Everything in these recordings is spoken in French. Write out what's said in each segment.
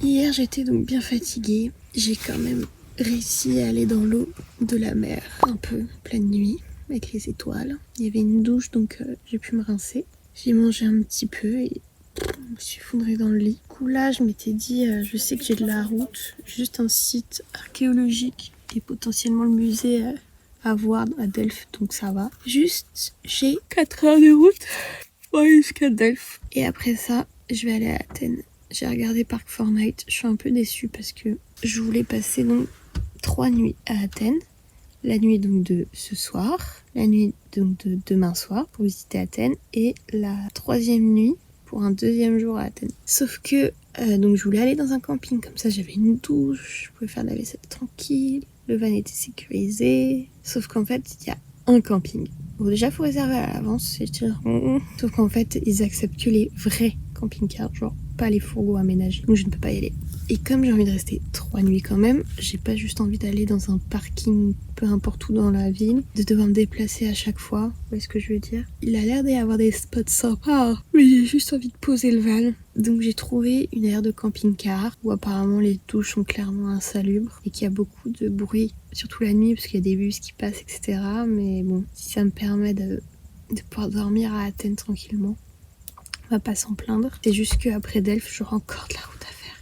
Hier j'étais donc bien fatiguée. J'ai quand même réussi à aller dans l'eau de la mer, un peu pleine nuit, avec les étoiles. Il y avait une douche donc j'ai pu me rincer. J'ai mangé un petit peu et je me suis effondrée dans le lit. Du coup là je m'étais dit, je sais que j'ai de la route, juste un site archéologique et potentiellement le musée à voir à Delphes, donc ça va. Juste j'ai 4 heures de route jusqu'à Delphes. Et après ça, je vais aller à Athènes. J'ai regardé Park Fortnite, je suis un peu déçue parce que je voulais passer donc 3 nuits à Athènes. La nuit donc de ce soir, la nuit donc de demain soir pour visiter Athènes et la 3e nuit pour un 2e jour à Athènes. Sauf que donc je voulais aller dans un camping, comme ça j'avais une douche, je pouvais faire de la vaisselle tranquille, le van était sécurisé. Sauf qu'en fait il y a un camping. Bon déjà faut réserver à l'avance, c'est dire. Sauf qu'en fait ils acceptent que les vrais camping-cars, genre pas les fourgons aménagés, donc je ne peux pas y aller. Et comme j'ai envie de rester 3 nuits quand même, j'ai pas juste envie d'aller dans un parking peu importe où dans la ville, de devoir me déplacer à chaque fois, vous voyez ce que je veux dire. Il a l'air d'y avoir des spots sympas, mais j'ai juste envie de poser le van. Donc j'ai trouvé une aire de camping-car où apparemment les douches sont clairement insalubres et qu'il y a beaucoup de bruit, surtout la nuit parce qu'il y a des bus qui passent, etc. Mais bon, si ça me permet de pouvoir dormir à Athènes tranquillement, on va pas s'en plaindre. C'est juste qu'après Delphes, j'aurai encore de la route à faire.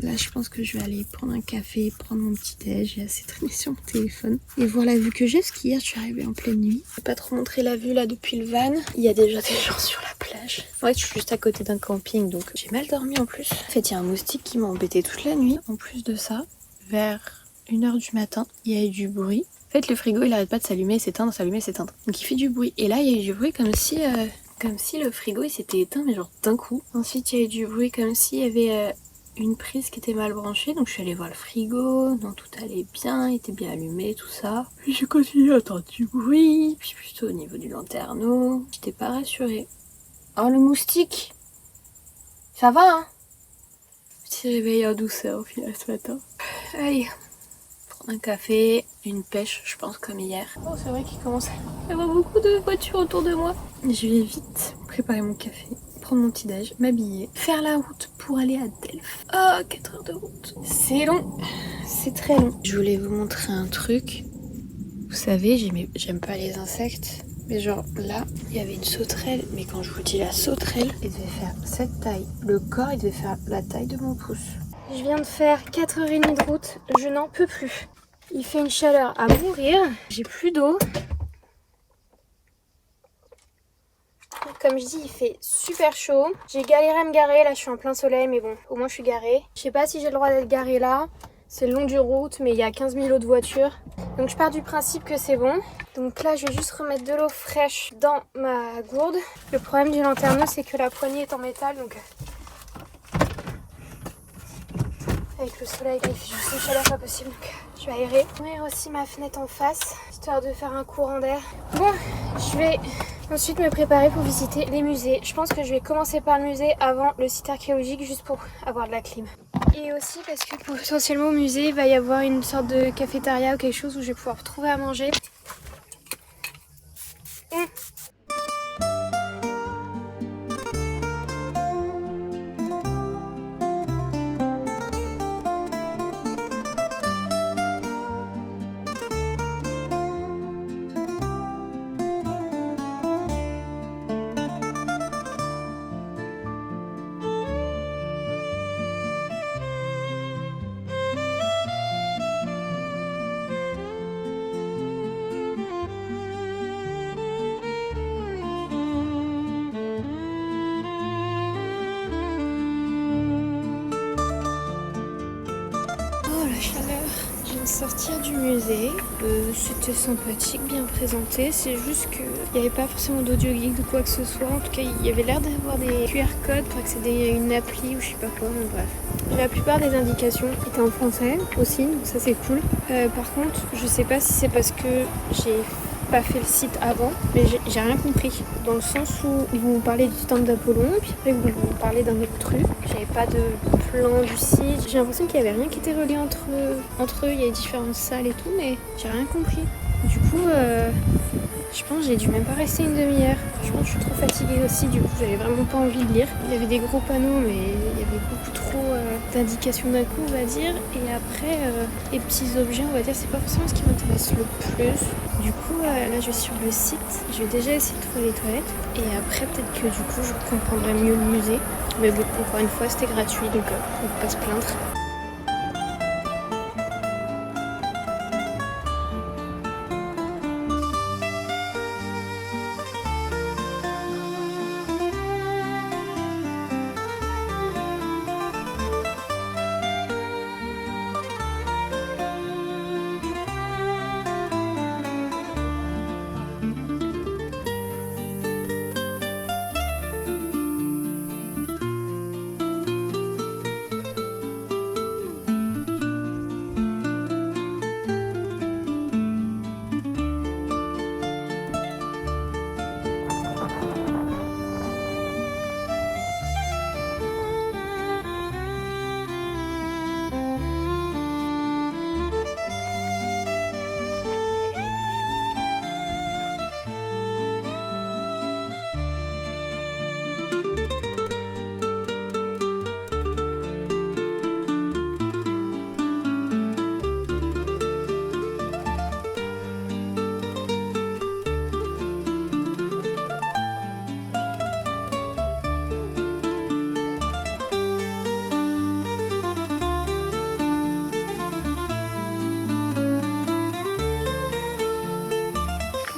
Là, je pense que je vais aller prendre un café, prendre mon petit déj. J'ai assez traîné sur mon téléphone et voir la vue que j'ai, parce qu'hier, je suis arrivée en pleine nuit. Je vais pas trop montrer la vue là depuis le van. Il y a déjà des gens sur la plage. En fait, je suis juste à côté d'un camping, donc j'ai mal dormi en plus. En fait, il y a un moustique qui m'a embêté toute la nuit. En plus de ça, vers 1h du matin, il y a eu du bruit. En fait, le frigo, il arrête pas de s'allumer, s'éteindre, s'allumer, s'éteindre. Donc il fait du bruit. Et là, il y a eu du bruit comme si le frigo il s'était éteint, mais genre d'un coup. Ensuite, il y a eu du bruit comme s'il y avait une prise qui était mal branchée. Donc je suis allée voir le frigo. Non, tout allait bien, il était bien allumé, tout ça. Puis j'ai continué à entendre du bruit. Puis plutôt au niveau du lanterneau. J'étais pas rassurée. Oh, le moustique! Ça va, hein? Petit réveil en douceur au final ce matin. Allez, prendre un café, une pêche, je pense, comme hier. Oh, c'est vrai qu'il commence à y avoir beaucoup de voitures autour de moi. Je vais vite préparer mon café, prendre mon petit déj, m'habiller, faire la route pour aller à Delphes. Oh, 4 heures de route. C'est long, c'est très long. Je voulais vous montrer un truc. Vous savez, j'aime pas les insectes. Mais genre là, il y avait une sauterelle. Mais quand je vous dis la sauterelle, elle devait faire cette taille. Le corps, il devait faire la taille de mon pouce. Je viens de faire 4h30 de route. Je n'en peux plus. Il fait une chaleur à mourir. J'ai plus d'eau. Comme je dis, il fait super chaud. J'ai galéré à me garer. Là, je suis en plein soleil. Mais bon, au moins, je suis garée. Je sais pas si j'ai le droit d'être garée là. C'est le long du route, mais il y a 15 000 autres voitures. Donc je pars du principe que c'est bon. Donc là, je vais juste remettre de l'eau fraîche dans ma gourde. Le problème du lanterneau, c'est que la poignée est en métal. Donc avec le soleil, il fait juste une chaleur pas possible. Donc je vais aérer. Ouvrir aussi ma fenêtre en face, histoire de faire un courant d'air. Bon, je vais ensuite me préparer pour visiter les musées. Je pense que je vais commencer par le musée avant le site archéologique, juste pour avoir de la clim. Et aussi parce que potentiellement au musée, il va y avoir une sorte de cafétéria ou quelque chose où je vais pouvoir trouver à manger. Je viens de sortir du musée, c'était sympathique, bien présenté, c'est juste qu'il n'y avait pas forcément d'audio guide ou quoi que ce soit, en tout cas il y avait l'air d'avoir des QR codes pour accéder à une appli ou je sais pas quoi, mais bref. La plupart des indications étaient en français aussi, donc ça c'est cool. Par contre, je sais pas si c'est parce que j'ai pas fait le site avant, mais j'ai rien compris. Dans le sens où ils vont vous parler du temple d'Apollon, puis après ils vont vous parler d'un autre truc. J'avais pas de plan du site. J'ai l'impression qu'il y avait rien qui était relié entre eux. Il y avait différentes salles et tout, mais j'ai rien compris. Du coup, je pense que j'ai dû même pas rester une demi-heure. Je pense que je suis trop fatiguée aussi, du coup j'avais vraiment pas envie de lire. Il y avait des gros panneaux, mais il y avait beaucoup trop d'indications d'un coup, on va dire. Et après, les petits objets, on va dire, c'est pas forcément ce qui m'intéresse le plus. Du coup, là, je vais sur le site. Je vais déjà essayer de trouver les toilettes. Et après, peut-être que du coup, je comprendrai mieux le musée. Mais bon, encore une fois, c'était gratuit, donc on peut pas se plaindre.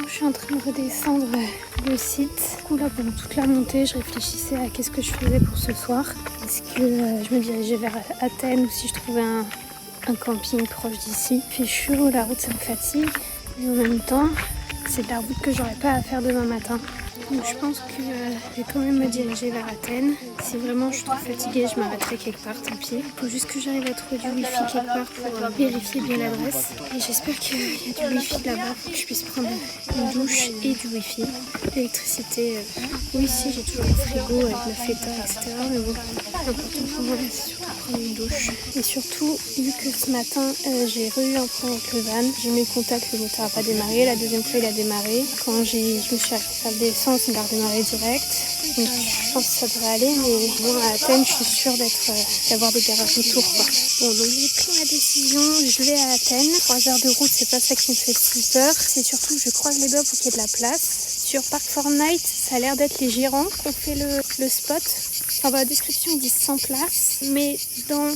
Je suis en train de redescendre le site. Du coup, là, pendant toute la montée, je réfléchissais à qu'est-ce que je faisais pour ce soir. Est-ce que je me dirigeais vers Athènes ou si je trouvais un camping proche d'ici. Il fait chaud, la route ça me fatigue. Mais en même temps, c'est de la route que j'aurais pas à faire demain matin. Donc je pense que je vais quand même me diriger vers Athènes. Si vraiment je suis trop fatiguée, je m'arrêterai quelque part, tant pis. Il faut juste que j'arrive à trouver du wifi quelque part pour vérifier bien l'adresse. Et j'espère qu'il y a du wifi là-bas pour que je puisse prendre une douche et du wifi. L'électricité, oui si j'ai toujours le frigo avec la feta, etc. Mais bon, l'important pour moi c'est surtout prendre une douche. Et surtout, vu que ce matin j'ai eu un point avec le van, j'ai mis le contact, le moteur n'a pas démarré. La deuxième fois il a démarré. Quand je me suis arrêtée faire l'essence, il a redémarré direct. Donc je pense que ça devrait aller, mais bon, à Athènes, je suis sûre d'avoir des garages autour, quoi. Bon, donc j'ai pris ma décision, je vais à Athènes. 3 heures de route, c'est pas ça qui me fait si peur. C'est surtout que je croise les doigts pour qu'il y ait de la place. Sur Park Fortnite, ça a l'air d'être les gérants qui ont fait le spot. Enfin, dans la description, ils disent 100 places, mais dans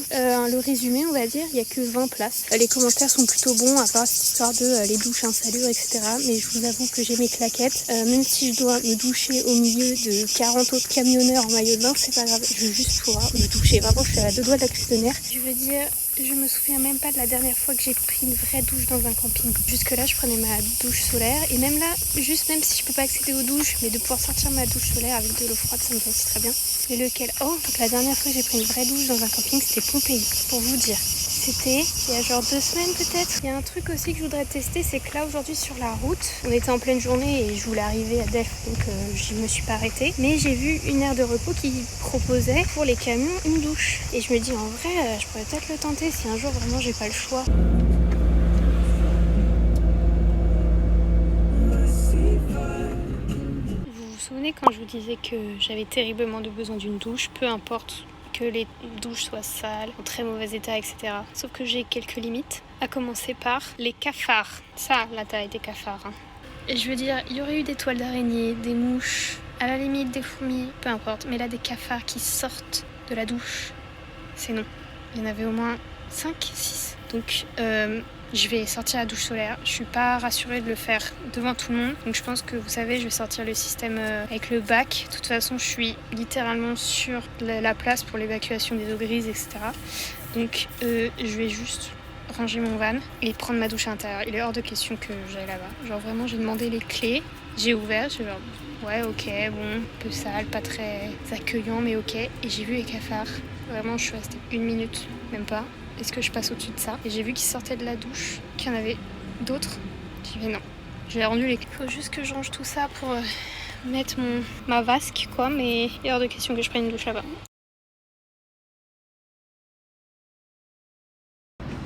le résumé, on va dire, il n'y a que 20 places. Les commentaires sont plutôt bons, à part cette histoire de les douches insalubres, etc. Mais je vous avoue que j'ai mes claquettes. Même si je dois me doucher au milieu de 40 autres camionneurs en maillot de bain, c'est pas grave. Je veux juste pouvoir me doucher. Vraiment, je suis à 2 doigts de la crise de nerfs. Je veux dire, je me souviens même pas de la dernière fois que j'ai pris une vraie douche dans un camping. Jusque là, je prenais ma douche solaire. Et même là, même si je peux pas accéder aux douches, mais de pouvoir sortir ma douche solaire avec de l'eau froide, ça me va aussi très bien. Et lequel? Oh, donc la dernière fois que j'ai pris une vraie douche dans un camping, c'était Pompéi, pour vous dire. C'était il y a genre 2 semaines peut-être. Il y a un truc aussi que je voudrais tester, c'est que là aujourd'hui sur la route, on était en pleine journée et je voulais arriver à Delphes, donc je me suis pas arrêtée. Mais j'ai vu une aire de repos qui proposait pour les camions une douche. Et je me dis en vrai, je pourrais peut-être le tenter si un jour vraiment j'ai pas le choix. Vous vous souvenez quand je vous disais que j'avais terriblement besoin d'une douche, peu importe que les douches soient sales, en très mauvais état, etc. Sauf que j'ai quelques limites, à commencer par les cafards. Ça, la taille des cafards. Hein. Et je veux dire, il y aurait eu des toiles d'araignée, des mouches, à la limite des fourmis, peu importe. Mais là, des cafards qui sortent de la douche, c'est non. Il y en avait au moins 5, 6. Donc, je vais sortir la douche solaire. Je suis pas rassurée de le faire devant tout le monde. Donc je pense que vous savez, je vais sortir le système avec le bac. De toute façon, je suis littéralement sur la place pour l'évacuation des eaux grises, etc. Donc je vais juste ranger mon van et prendre ma douche à l'intérieur. Il est hors de question que j'aille là-bas. Genre vraiment, j'ai demandé les clés. J'ai ouvert, j'ai genre, ouais, ok, bon, un peu sale, pas très accueillant, mais ok. Et j'ai vu les cafards. Vraiment, je suis restée 1 minute, même pas. Est-ce que je passe au-dessus de ça? Et j'ai vu qu'ils sortaient de la douche, qu'il y en avait d'autres. J'ai dit non, j'ai rendu les clés. Il faut juste que je range tout ça pour mettre ma vasque, quoi, mais il est hors de question que je prenne une douche là-bas.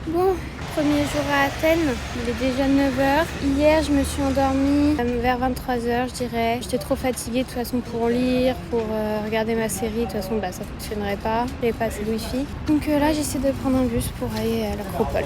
Bon, premier jour à Athènes, il est déjà 9h. Hier, je me suis endormie vers 23h, je dirais. J'étais trop fatiguée de toute façon pour lire, pour regarder ma série. De toute façon, ça fonctionnerait pas. J'avais pas assez de wifi. Donc là, j'essaie de prendre un bus pour aller à l'Acropole.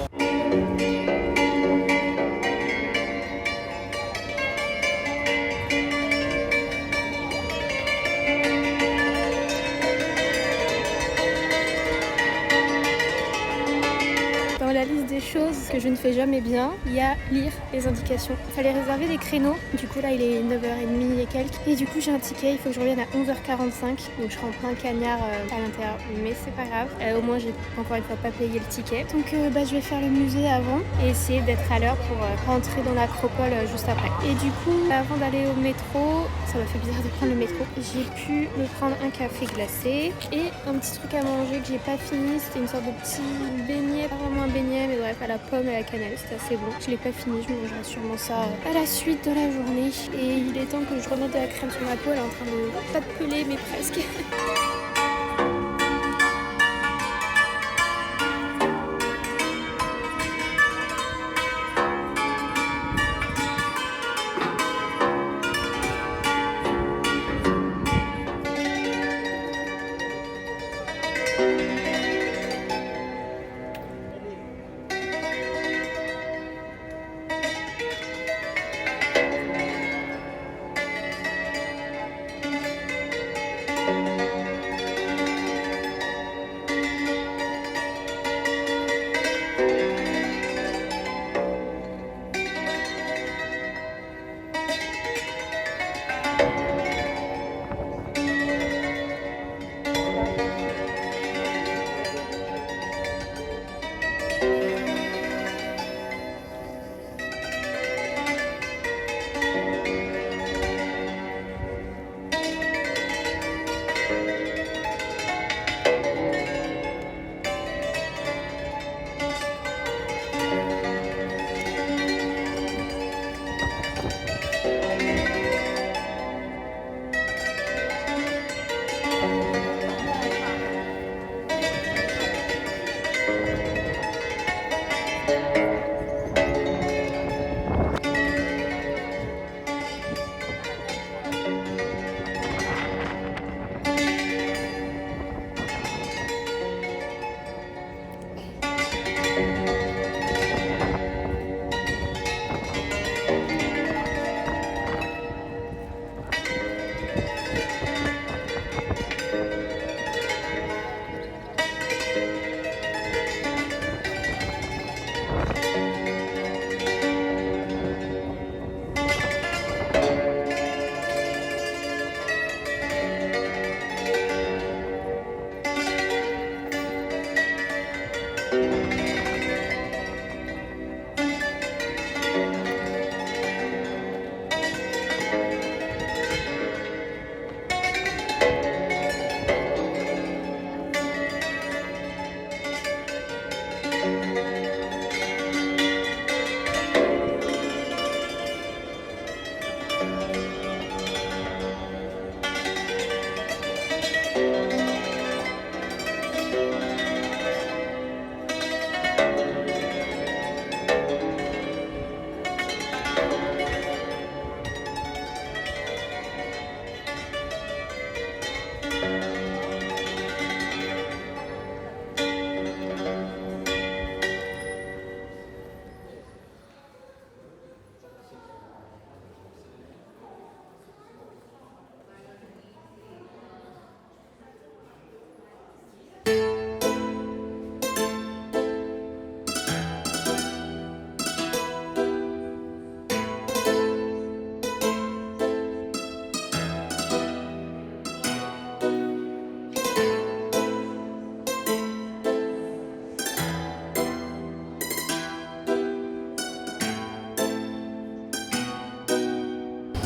Dans la liste des choses que je ne fais jamais bien, il y a lire les indications. Il fallait réserver des créneaux. Du coup, là, il est 9h30 et quelques. Et du coup, j'ai un ticket. Il faut que je revienne à 11h45. Donc, je serai en plein cagnard à l'intérieur. Mais c'est pas grave. Au moins, j'ai encore une fois pas payé le ticket. Donc, je vais faire le musée avant et essayer d'être à l'heure pour rentrer dans l'Acropole juste après. Et du coup, avant d'aller au métro, ça m'a fait bizarre de prendre le métro. J'ai pu me prendre un café glacé et un petit truc à manger que j'ai pas fini. C'était une sorte de petit beignet, pas vraiment un beignet, mais bref, à la pomme et à la cannelle. C'était assez bon. Je l'ai pas fini, je mangerai sûrement ça à la suite de la journée. Et il est temps que je remette de la crème sur ma peau. Elle est en train de pas de peler, mais presque.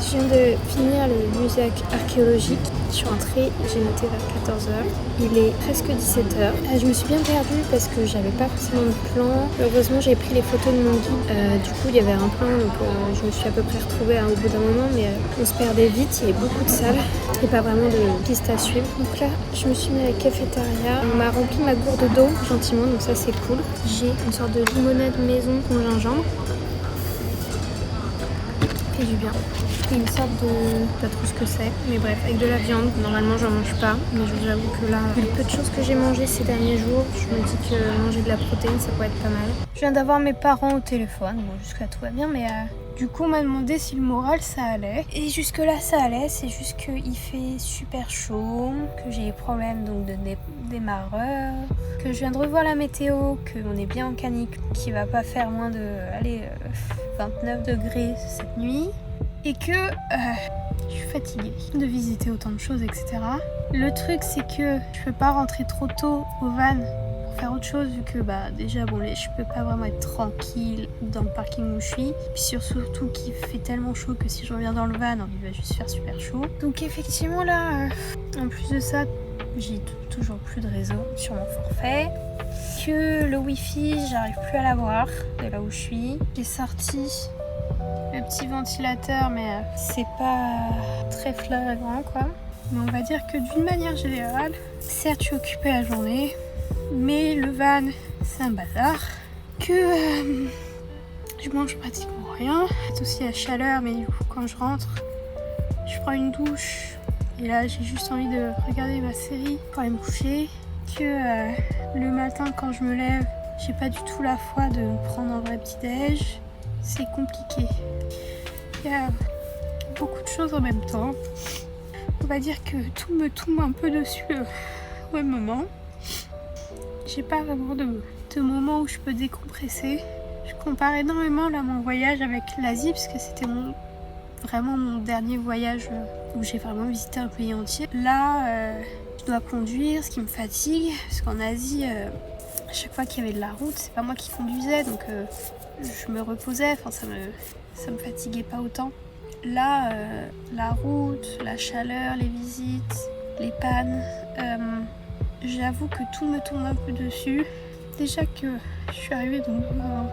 Je viens de finir le musée archéologique. Je suis rentrée, j'ai noté vers 14h. Il est presque 17h. Je me suis bien perdue parce que j'avais pas forcément de plan. Heureusement, j'ai pris les photos de mon guide. Du coup, il y avait un plan, donc je me suis à peu près retrouvée au bout d'un moment, mais on se perdait vite. Il y avait beaucoup de salles et pas vraiment de pistes à suivre. Donc là, je me suis mis à la cafétéria. On m'a rempli ma gourde d'eau gentiment, donc ça c'est cool. J'ai une sorte de limonade maison au gingembre. Fait du bien. Et une sorte de... pas trop ce que c'est, mais bref, avec de la viande. Normalement j'en mange pas, mais j'avoue que là, vu le peu de choses que j'ai mangé ces derniers jours, je me dis que manger de la protéine ça pourrait être pas mal. Je viens d'avoir mes parents au téléphone, bon jusque là tout va bien, mais du coup on m'a demandé si le moral ça allait. Et jusque là ça allait, c'est juste qu'il fait super chaud, que j'ai des problèmes donc de démarreur, que je viens de revoir la météo, qu'on est bien en canicule, qu'il va pas faire moins de 29 degrés cette nuit. Et que je suis fatiguée de visiter autant de choses, etc. Le truc, c'est que je peux pas rentrer trop tôt au van pour faire autre chose, vu que déjà, je peux pas vraiment être tranquille dans le parking où je suis. Puis surtout qu'il fait tellement chaud que si je reviens dans le van, il va juste faire super chaud. Donc effectivement là, en plus de ça, j'ai toujours plus de réseau sur mon forfait. Que le wifi, j'arrive plus à l'avoir de là où je suis. J'ai sorti le petit ventilateur, mais c'est pas très flagrant quoi. Mais on va dire que d'une manière générale, certes je suis occupée la journée, mais le van c'est un bazar. Que je mange pratiquement rien. C'est aussi la chaleur, mais du coup quand je rentre, je prends une douche et là j'ai juste envie de regarder ma série pour aller me coucher. Que le matin quand je me lève, j'ai pas du tout la foi de me prendre un vrai petit déj. C'est compliqué. Il y a beaucoup de choses en même temps. On va dire que tout me tombe un peu dessus au même moment. J'ai pas vraiment de moment où je peux décompresser. Je compare énormément là mon voyage avec l'Asie parce que c'était vraiment mon dernier voyage où j'ai vraiment visité un pays entier. Là, je dois conduire, ce qui me fatigue parce qu'en Asie, à chaque fois qu'il y avait de la route, c'est pas moi qui conduisais, donc je me reposais, enfin ça me fatiguait pas autant. Là, la route, la chaleur, les visites, les pannes, j'avoue que tout me tombe un peu dessus. Déjà que je suis arrivée dans un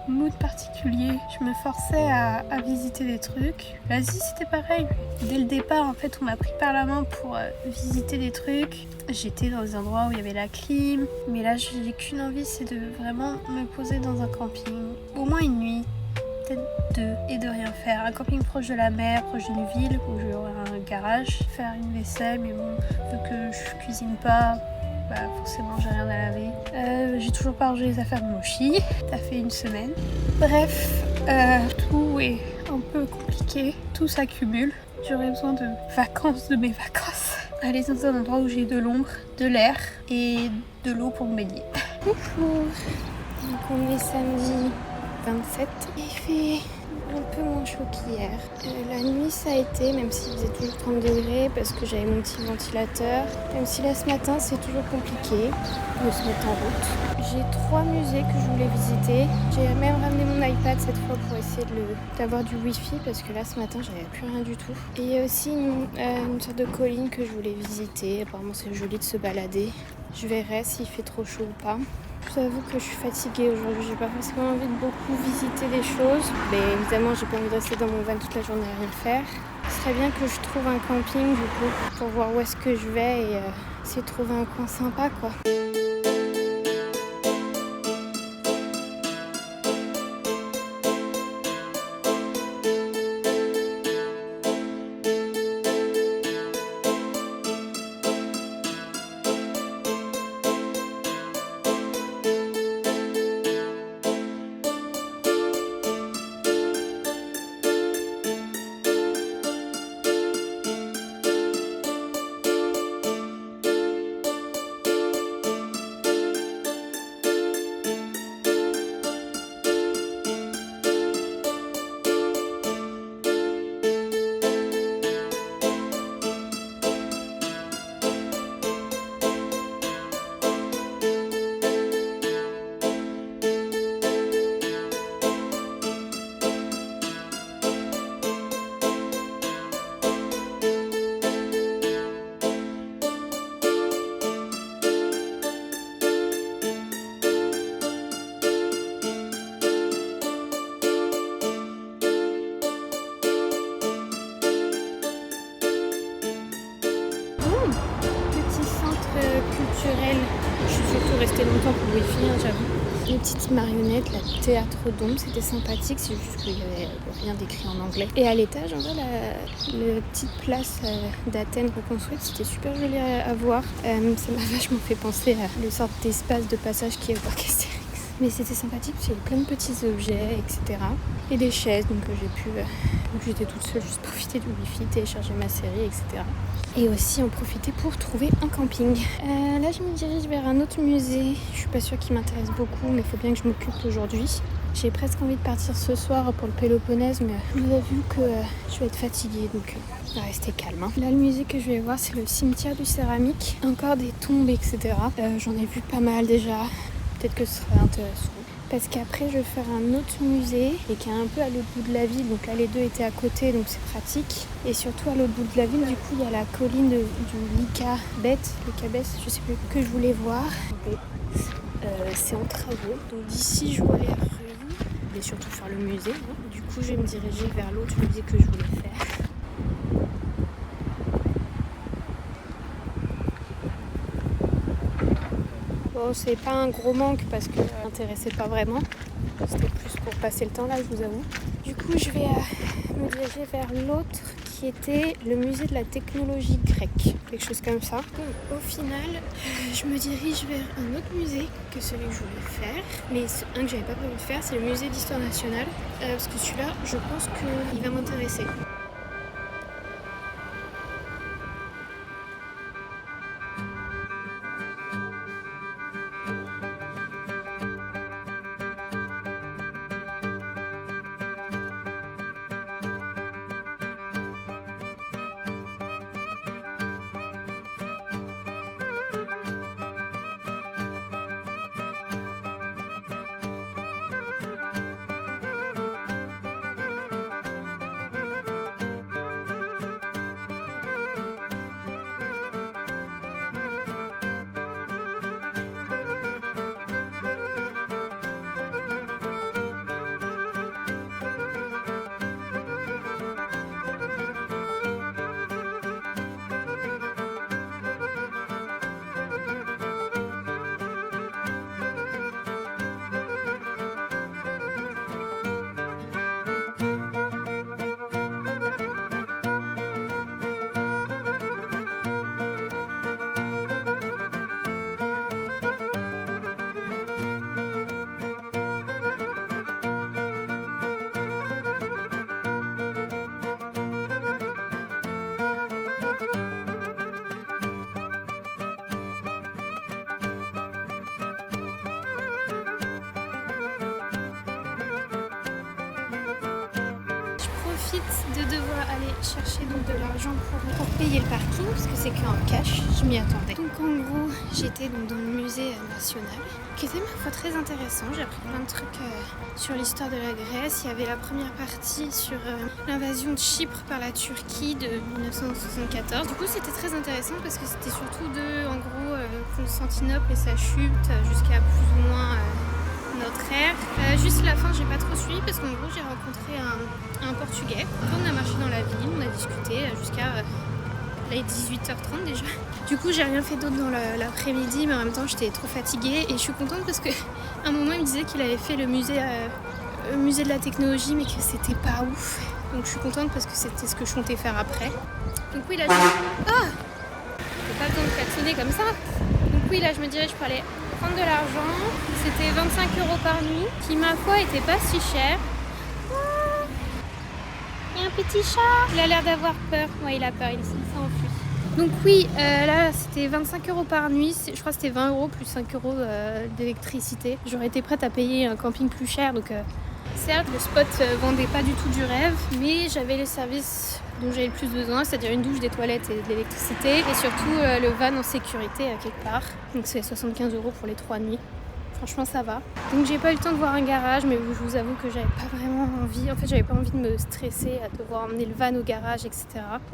mood particulier, je me forçais à visiter des trucs. L'Asie c'était pareil. Dès le départ en fait on m'a pris par la main pour visiter des trucs. J'étais dans des endroits où il y avait la clim, mais là j'ai qu'une envie, c'est de vraiment me poser dans un camping, au moins une nuit, peut-être 2, et de rien faire. Un camping proche de la mer, proche d'une ville où j'aurai un garage, faire une vaisselle, mais bon, vu que je cuisine pas, forcément j'ai rien à laver. J'ai toujours pas rangé les affaires de Mochi, ça fait une semaine. Bref, tout est un peu compliqué, tout s'accumule. J'aurais besoin de vacances de mes vacances. Aller dans un endroit où j'ai de l'ombre, de l'air et de l'eau pour me baigner. Bonjour, donc on est samedi 27. Il fait un peu moins chaud qu'hier. La nuit ça a été, même s'il faisait toujours 30 degrés parce que j'avais mon petit ventilateur. Même si là ce matin c'est toujours compliqué de se mettre en route. J'ai 3 musées que je voulais visiter. J'ai même ramené mon iPad cette fois pour essayer d'avoir du wifi parce que là ce matin j'avais plus rien du tout. Et il y a aussi une sorte de colline que je voulais visiter. Apparemment c'est joli de se balader. Je verrai s'il fait trop chaud ou pas. Je vous avoue que je suis fatiguée aujourd'hui, j'ai pas forcément envie de beaucoup visiter des choses. Mais évidemment, j'ai pas envie de rester dans mon van toute la journée à rien faire. Ce serait bien que je trouve un camping du coup pour voir où est-ce que je vais et essayer de trouver un coin sympa quoi. rester longtemps pour le wifi, hein, j'avoue. Les petites marionnettes, la théâtre d'ombre, c'était sympathique, c'est juste qu'il n'y avait rien d'écrit en anglais. Et à l'étage, en vrai, la petite place d'Athènes reconstruite, c'était super joli à voir. Ça m'a vachement fait penser à le sorte d'espace de passage qui est au parc Astérix. Mais c'était sympathique parce qu'il y avait plein de petits objets, etc. Et des chaises, donc j'ai pu, donc j'étais toute seule, juste profiter du wifi, télécharger ma série, etc. Et aussi en profiter pour trouver un camping. Là, je me dirige vers un autre musée. Je suis pas sûre qu'il m'intéresse beaucoup, mais il faut bien que je m'occupe aujourd'hui. J'ai presque envie de partir ce soir pour le Péloponnèse, mais vous avez vu que je vais être fatiguée, donc on va rester calme. Hein. Là, le musée que je vais voir, c'est le cimetière du Céramique. Encore des tombes, etc. J'en ai vu pas mal déjà. Peut-être que ce serait intéressant. Parce qu'après, je vais faire un autre musée et qui est un peu à l'autre bout de la ville. Donc là, les deux étaient à côté, donc c'est pratique. Et surtout, à l'autre bout de la ville, du coup, il y a la colline du Lycabette, je sais plus, que je voulais voir. C'est en travaux. Donc d'ici, je vois les rues. Je vais surtout faire le musée. Hein. Du coup, je vais me diriger vers l'autre musée que je voulais faire. Bon, c'est pas un gros manque parce que ça m'intéressait pas vraiment. C'était plus pour passer le temps là, je vous avoue. Du coup, je vais me diriger vers l'autre qui était le musée de la technologie grecque. Quelque chose comme ça. Donc, au final, je me dirige vers un autre musée que celui que je voulais faire. Mais un que j'avais pas prévu de faire, c'est le musée d'histoire nationale. Parce que celui-là, je pense qu'il va m'intéresser. De devoir aller chercher donc de l'argent pour payer le parking parce que c'est qu'en cash, je m'y attendais. Donc en gros, j'étais donc dans le musée national qui était ma foi très intéressant. J'ai appris plein de trucs sur l'histoire de la Grèce. Il y avait la première partie sur l'invasion de Chypre par la Turquie de 1974. Du coup, c'était très intéressant parce que c'était surtout en gros Constantinople et sa chute jusqu'à plus ou moins notre ère. Juste la fin, j'ai pas trop suivi parce qu'en gros, j'ai rencontré un Portugais. On a marché dans la ville, on a discuté jusqu'à là, il est 18h30 déjà. Du coup, j'ai rien fait d'autre dans l'après-midi, mais en même temps, j'étais trop fatiguée et je suis contente parce que à un moment, il me disait qu'il avait fait le musée de la technologie, mais que c'était pas ouf. Donc, je suis contente parce que c'était ce que je comptais faire après. Donc oui, là, pas besoin de klaxonner comme ça. Donc oui, là, je me dirige pour aller prendre de l'argent. C'était 25 € par nuit, qui ma foi était pas si cher. Il y a un petit chat. Il a l'air d'avoir peur. Ouais, il a peur, il s'enfuit. Donc oui, là c'était 25 € par nuit. Je crois que c'était 20 € plus 5 € d'électricité. J'aurais été prête à payer un camping plus cher. Donc certes, le spot vendait pas du tout du rêve, mais j'avais les services dont j'avais le plus besoin, c'est-à-dire une douche, des toilettes et de l'électricité. Et surtout le van en sécurité quelque part. Donc c'est 75 € pour les 3 nuits. Franchement, ça va. Donc j'ai pas eu le temps de voir un garage, mais je vous avoue que j'avais pas vraiment envie. En fait, j'avais pas envie de me stresser à devoir emmener le van au garage, etc.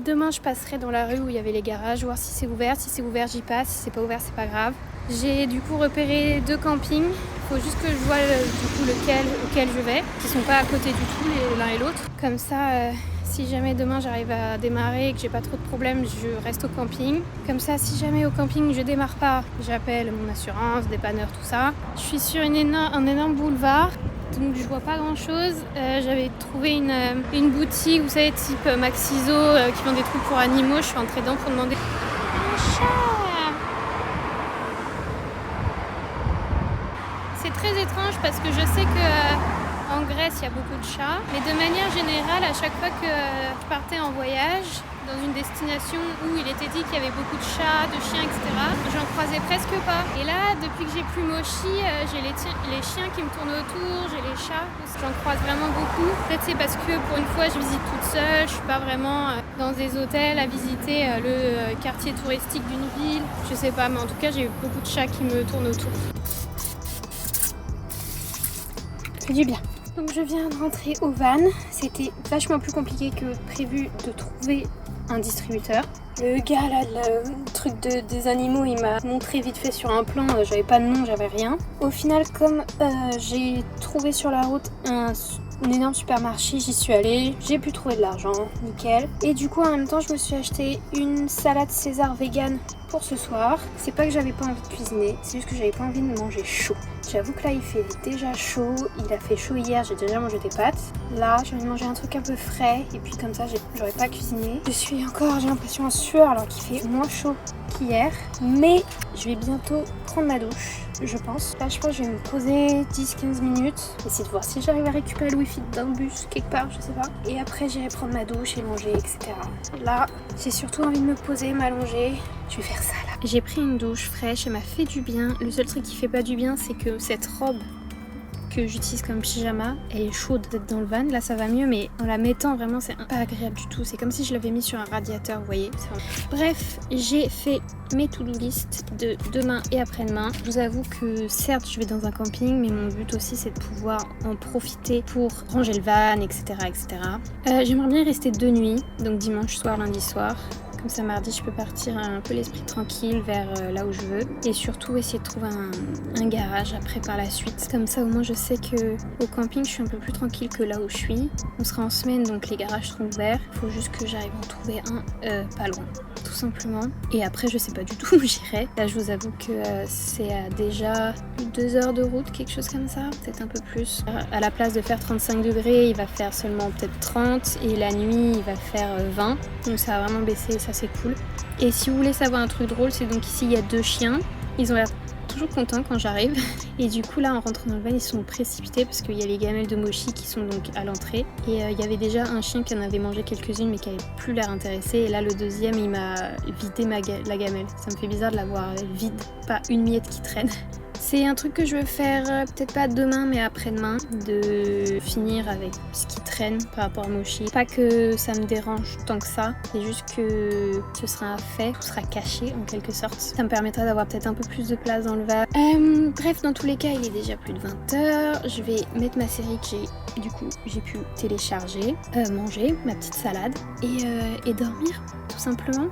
Demain, je passerai dans la rue où il y avait les garages, voir si c'est ouvert. Si c'est ouvert, j'y passe. Si c'est pas ouvert, c'est pas grave. J'ai du coup repéré 2 campings. Il faut juste que je vois du coup auquel je vais, qui sont pas à côté du tout l'un et l'autre. Comme ça, Si jamais demain j'arrive à démarrer et que j'ai pas trop de problèmes, je reste au camping. Comme ça, si jamais au camping je démarre pas, j'appelle mon assurance, dépanneur, tout ça. Je suis sur un énorme boulevard, donc je vois pas grand chose. J'avais trouvé une boutique, vous savez, type Maxiso, qui vend des trucs pour animaux. Je suis entrée dedans pour demander un chat. C'est très étrange parce que je sais que en Grèce, il y a beaucoup de chats, mais de manière générale, à chaque fois que je partais en voyage, dans une destination où il était dit qu'il y avait beaucoup de chats, de chiens, etc., j'en croisais presque pas. Et là, depuis que j'ai plus Mochi, j'ai les chiens qui me tournent autour, j'ai les chats, j'en croise vraiment beaucoup. Peut-être c'est parce que pour une fois, je visite toute seule, je suis pas vraiment dans des hôtels à visiter le quartier touristique d'une ville. Je sais pas, mais en tout cas, j'ai beaucoup de chats qui me tournent autour. Ça fait du bien. Donc je viens de rentrer au van, c'était vachement plus compliqué que prévu de trouver un distributeur. Le gars là, le truc des animaux, il m'a montré vite fait sur un plan, j'avais pas de nom, j'avais rien. Au final, comme j'ai trouvé sur la route un énorme supermarché, j'y suis allée, j'ai pu trouver de l'argent, nickel. Et du coup en même temps je me suis acheté une salade César vegan pour ce soir. C'est pas que j'avais pas envie de cuisiner, c'est juste que j'avais pas envie de manger chaud. J'avoue que là il fait déjà chaud, il a fait chaud hier, j'ai déjà mangé des pâtes. Là j'ai envie de manger un truc un peu frais et puis comme ça j'aurais pas cuisiné. Je suis encore, j'ai l'impression, en sueur alors qu'il fait moins chaud qu'hier. Mais je vais bientôt prendre ma douche, je pense. Là je pense que je vais me poser 10-15 minutes, essayer de voir si j'arrive à récupérer le wifi d'un bus quelque part, je sais pas. Et après j'irai prendre ma douche et manger, etc. Là j'ai surtout envie de me poser, m'allonger. Je vais faire ça là. J'ai pris une douche fraîche, elle m'a fait du bien. Le seul truc qui fait pas du bien, c'est que cette robe que j'utilise comme pyjama, elle est chaude d'être dans le van. Là ça va mieux, mais en la mettant vraiment c'est pas agréable du tout. C'est comme si je l'avais mis sur un radiateur, vous voyez. Bref, j'ai fait mes to-do list de demain et après-demain. Je vous avoue que certes je vais dans un camping, mais mon but aussi c'est de pouvoir en profiter pour ranger le van, etc. etc. J'aimerais bien y rester 2 nuits, donc dimanche soir, lundi soir. Comme ça mardi je peux partir un peu l'esprit tranquille vers là où je veux et surtout essayer de trouver un garage après par la suite. Comme ça au moins je sais que au camping je suis un peu plus tranquille que là où je suis. On sera en semaine donc les garages seront ouverts. Il faut juste que j'arrive à en trouver un pas loin tout simplement. Et après je sais pas du tout où j'irai. Là je vous avoue que c'est déjà 2 heures de route, quelque chose comme ça, peut-être un peu plus. À la place de faire 35 degrés il va faire seulement peut-être 30 et la nuit il va faire 20. Donc ça va vraiment baisser, ça c'est cool. Et si vous voulez savoir un truc drôle, c'est donc ici il y a 2 chiens. Ils ont l'air toujours contents quand j'arrive. Et du coup là en rentrant dans le van ils sont précipités parce qu'il y a les gamelles de Mochi qui sont donc à l'entrée. Et il y avait déjà un chien qui en avait mangé quelques-unes mais qui avait plus l'air intéressé. Et là le deuxième il m'a vidé la gamelle. Ça me fait bizarre de l'avoir vide, pas une miette qui traîne. C'est un truc que je veux faire peut-être pas demain mais après-demain, de finir avec ce qui traîne par rapport à Mochi. Pas que ça me dérange tant que ça, c'est juste que ce sera fait, tout sera caché en quelque sorte. Ça me permettra d'avoir peut-être un peu plus de place dans le van. Bref, dans tous les cas, il est déjà plus de 20h. Je vais mettre ma série que j'ai pu télécharger, manger ma petite salade et dormir tout simplement.